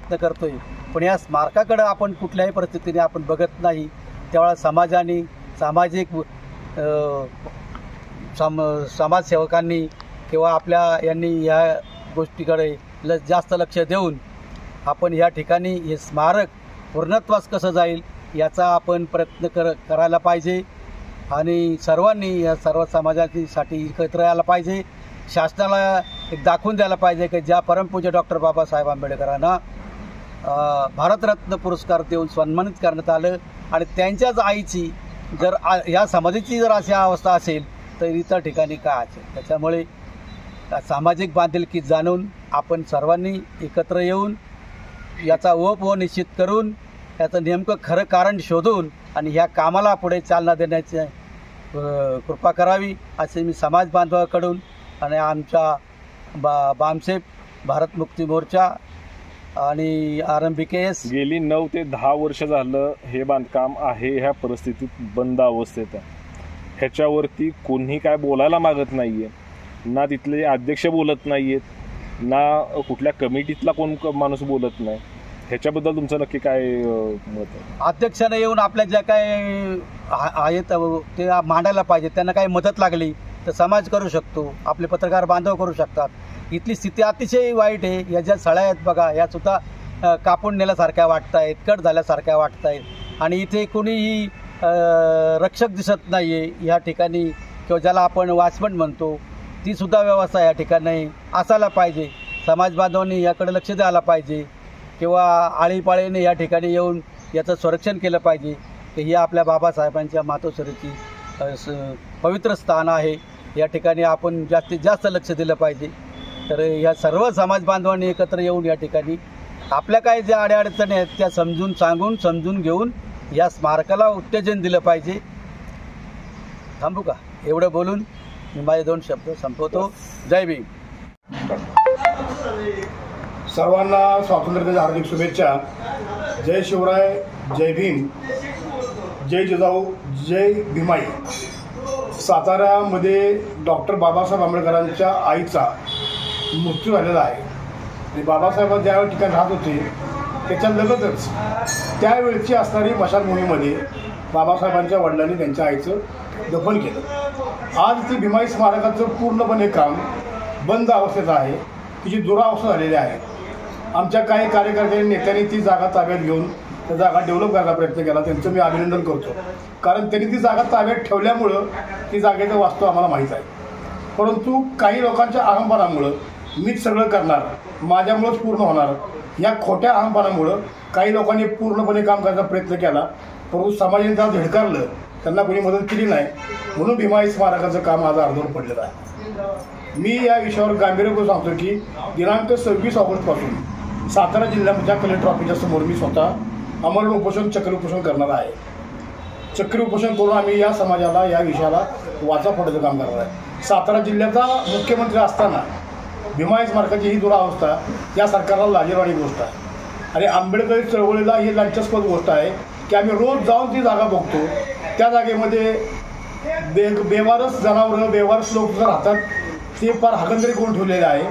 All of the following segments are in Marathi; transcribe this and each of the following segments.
प्रयत्न करतोय, पण या स्मारकाकडे आपण कुठल्याही परिस्थितीने आपण बघत नाही. त्यावेळा समाजाने सामाजिक समाजसेवकांनी किंवा आपल्या यांनी या गोष्टीकडे जास्त लक्ष देऊन आपण या ठिकाणी हे स्मारक पूर्णत्वास कसं जाईल याचा आपण प्रयत्न करायला पाहिजे आणि सर्वांनी या सर्व समाजासाठी एकत्र यायला पाहिजे. शासनाला एक दाखवून द्यायला पाहिजे की ज्या परमपूज्य डॉक्टर बाबासाहेब आंबेडकरांना भारतरत्न पुरस्कार देऊन सन्मानित करण्यात आलं आणि त्यांच्याच आईची जर या समाजाची जर अशी अवस्था असेल तर इतर ठिकाणी काय असेल. त्याच्यामुळे सामाजिक बांधिलकी जाणून आपण सर्वांनी एकत्र येऊन याचा ओप निश्चित करून याचं नेमकं खरं कारण शोधून आणि ह्या कामाला पुढे चालना देण्याची कृपा करावी असे मी समाज बांधवाकडून आणि आमच्या बामसेफ भारत मुक्ती मोर्चा आणि RMBKS गेली 9 ते 10 वर्ष झालं हे बांधकाम आहे ह्या परिस्थितीत बंद अवस्थेत आहे. ह्याच्यावरती कोणी काय बोलायला मागत नाहीये, ना तिथले अध्यक्ष बोलत नाहीयेत, ना कुठल्या कमिटीतला कोण माणूस बोलत नाही. ह्याच्याबद्दल तुमचं नक्की काय मत आहे? अध्यक्षाने येऊन आपल्या ज्या काय आहेत ते मांडायला पाहिजे. त्यांना काही मदत लागली तर समाज करू शकतो, आपले पत्रकार बांधव करू शकतात. इथली स्थिती अतिशय वाईट आहे. या ज्या सळ्या आहेत बघा, या सुद्धा कापून नेल्यासारख्या वाटत आहेत, कट झाल्यासारख्या वाटत आहेत आणि इथे कोणीही रक्षक दिसत नाही आहे. या ठिकाणी किंवा ज्याला आपण वॉचमन म्हणतो ती सुद्धा व्यवस्था या ठिकाणी असायला पाहिजे. समाज बांधवांनी याकडे लक्ष द्यायला पाहिजे किंवा आळीपाळीने या ठिकाणी येऊन याचं संरक्षण केलं पाहिजे की ही आपल्या बाबासाहेबांच्या मातोश्रीची पवित्र स्थान आहे. या ठिकाणी आपण जास्तीत जास्त लक्ष दिलं पाहिजे. तर या सर्व समाज बांधवांनी एकत्र येऊन या ठिकाणी आपल्या काय ज्या अडीअडचणी आहेत त्या समजून घेऊन या स्मारकाला उत्तेजन दिलं पाहिजे. थांबू का? एवढं बोलून मी माझे 2 शब्द संपवतो. जय भीम. सर्वांना स्वातंत्र्याच्या हार्दिक शुभेच्छा. जय शिवराय, जय भीम, जय जिजाऊ, जय भीमाई. साताऱ्यामध्ये डॉक्टर बाबासाहेब आंबेडकरांच्या आईचा मृत्यू झालेला आहे आणि बाबासाहेब ज्या ठिकाणी राहत होते त्याच्या लगतच त्यावेळची असणारी मशालभूमीमध्ये बाबासाहेबांच्या वडिलांनी त्यांच्या आईचं दफन केलं. आज ती भीमाई स्मारकाचं पूर्णपणे काम बंद अवस्थेत आहे, तिची दुरावस्था झालेली आहे. आमच्या काही कार्यकर्त्यांनी नेत्यांनी ती जागा ताब्यात घेऊन त्या जागा डेव्हलप करायचा प्रयत्न केला. त्यांचं मी अभिनंदन करतो, कारण त्यांनी ती जागा ताब्यात ठेवल्यामुळं ती जागेचं वास्तव आम्हाला माहीत आहे. परंतु काही लोकांच्या अहंपणामुळं मीच सगळं करणार, माझ्यामुळंच पूर्ण होणार, या खोट्या अहंपणामुळं काही लोकांनी पूर्णपणे काम करायचा प्रयत्न केला. परंतु समाजाने त्याला झिडकारलं, त्यांना कोणी मदत केली नाही, म्हणून भीमाई स्मारकाचं काम आज अर्धवट पडलेलं आहे. मी या विषयावर गांभीर्यपूर्वक सांगतो की दिनांक 26 ऑगस्टपासून सातारा जिल्ह्याच्या कलेक्टर ऑफिसच्या समोर मी स्वतः अमरण उपोषण, चक्री उपोषण करणार आहे. चक्री उपोषण करून आम्ही या समाजाला, या विषयाला वाचा फोडायचं काम करणार आहे. सातारा जिल्ह्याचा मुख्यमंत्री असताना भीमाई स्मारकाची ही दुरावस्था या सरकारला लाजिरवाणी गोष्ट आहे आणि आंबेडकरी चळवळीला ही लांछनास्पद गोष्ट आहे की आम्ही रोज जाऊन ती जागा बघतो. त्या जागेमध्ये बेवारस जनावरं, बेवारस लोक राहतात, ते फार हागंदरी करून ठेवलेले आहे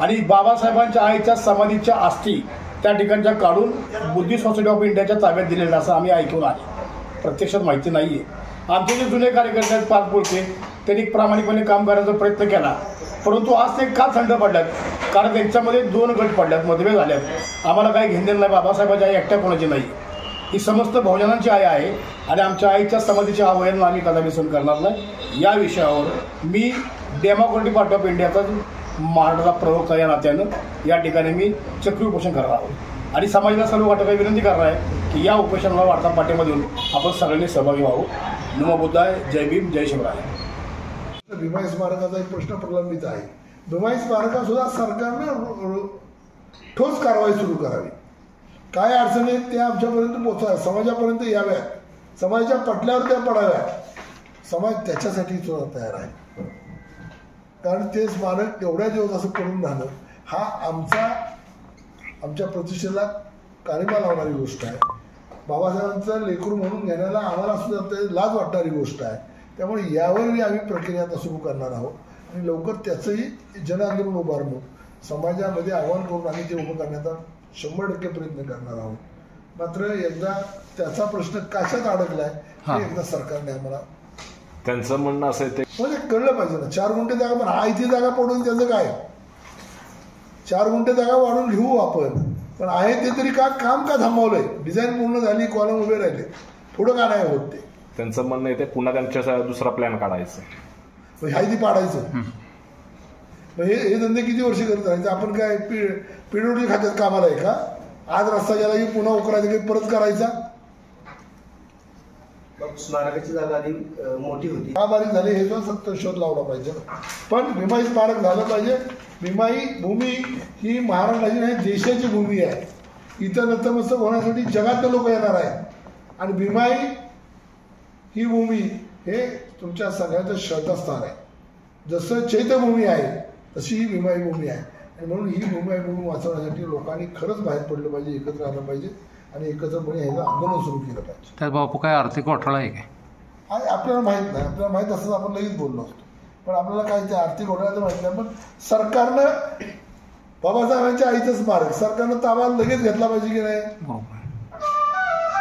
आणि बाबासाहेबांच्या आईच्या समाधीच्या अस्थी त्या ठिकाणच्या काढून बुद्धिस्ट सोसायटी ऑफ इंडियाच्या ताब्यात दिलेल्या असं आम्ही ऐकून आहे. प्रत्यक्षात माहिती नाही आहे. आमचे जे जुने कार्यकर्ते आहेत पाच पुळके, त्यांनी प्रामाणिकपणे काम करण्याचा प्रयत्न केला, परंतु आज ते का थंड पडल्यात? कारण त्यांच्यामध्ये 2 गट पडल्यात, मतभेद झाल्यात. आम्हाला काही घेणं नाही, बाबासाहेबांची आई एकट्या कोणाची नाही, ही समस्त बहुजनांची आई आहे आणि आमच्या आईच्या समाधीच्या अवहेलना आम्ही कदापि सहन करणार नाही. या विषयावर मी डेमोक्रेटिक पार्टी ऑफ इंडियाचा महाराष्ट्राचा प्रवक्ता या नात्यानं या ठिकाणी मी चक्री उपोषण करणार आहोत आणि समाजाला सर्व वाटपाची विनंती करणार आहे की या उपोषणाला वाढता पाठिंबा देऊन आपण सगळ्यांनी सहभागी व्हावं. नमो बुद्धाय, जय भीम, जय शिवराय. भीमाई स्मारकाचा एक प्रश्न प्रलंबित आहे. भीमाई स्मारकासुद्धा सरकारनं ठोस कारवाई सुरू करावी. काय अडचणी आहेत त्या आमच्यापर्यंत पोहोचाव्या, समाजापर्यंत याव्यात, समाजाच्या पटल्यावर त्या पडाव्यात. समाज त्याच्यासाठी सुद्धा तयार आहे, कारण ते स्मारक एवढ्या दिवस असं पडून राहणं हा आमच्या प्रतिष्ठेला कारणीमा लावणारी गोष्ट आहे. बाबासाहेबांचं लेकरू म्हणून घेण्याला आम्हाला सुद्धा ते लाज वाटणारी गोष्ट आहे. त्यामुळे यावरही आम्ही प्रक्रिया आता सुरू करणार आहोत आणि लवकर त्याचंही जनआंदोलन उभारणं समाजामध्ये आवाहन करून आम्ही ते उभं करण्याचा 100% प्रयत्न करणार आहोत. मात्र एकदा त्याचा प्रश्न कशात अडकलाय हे एकदा सरकारने आम्हाला त्यांचं म्हणणं असं आहे म्हणजे कळलं पाहिजे ना. 4 गुंठे जागा पण हा इथे जागा पडून त्याचं काय 4 गुंठे जागा वाढून घेऊ आपण, पण आहे ते तरी काम का थांबवलंय? डिझाईन पूर्ण झाली, कॉलम उभे राहिले, पुढं का नाही होत ते? त्यांचं म्हणणं येते पुन्हा त्यांच्या दुसरा प्लॅन काढायचा, ह्या इथे पाडायचं. हे धंदे किती वर्ष करत राहायचं? आपण काय पीडब्ल्यूडी खात्यात कामाला आहे का? आज रस्ता गेला की पुन्हा उकरायचा की परत करायचा? स्मारकाची जागा आधी मोठी होती, का बारीक झाली हे जो सत्य शोध लावला पाहिजे. पण भीमाई स्मारक झालं पाहिजे. भीमाई भूमी ही महाराष्ट्राची नाही देशाची भूमी आहे. इथं नतमस्तक होण्यासाठी जगातले लोक येणार आहेत आणि भीमाई ही भूमी हे तुमच्या सगळ्यांचं श्रद्धास्थान आहे. जसं चैत्यभूमी आहे तशी ही भीमाई भूमी आहे आणि म्हणून ही भीमाई भूमी वाचवण्यासाठी लोकांनी खरंच बाहेर पडलं पाहिजे, एकत्र आलं पाहिजे आणि एकत्रपणे ह्याचं आंदोलन सुरू केलं पाहिजे. तर बापू काय आर्थिक घोटाळा आहे काय? आपल्याला माहित नाही. आपल्याला माहित असतं आपण लगेच बोललो असतो, पण आपल्याला काय ते आर्थिक घोटाळ्याचं माहित नाही. पण सरकारनं बाबासाहेबांच्या आईचं स्मारक सरकारनं ताबा लगेच घेतला पाहिजे की नाही?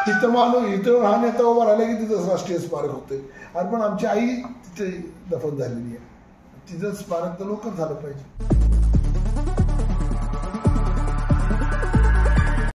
इथं हा नेता उभा राहिला की तिथं राष्ट्रीय स्मारक होते आणि पण आमची आई तिथे दफन झालेली आहे, तिथं स्मारक तर लवकर झालं पाहिजे.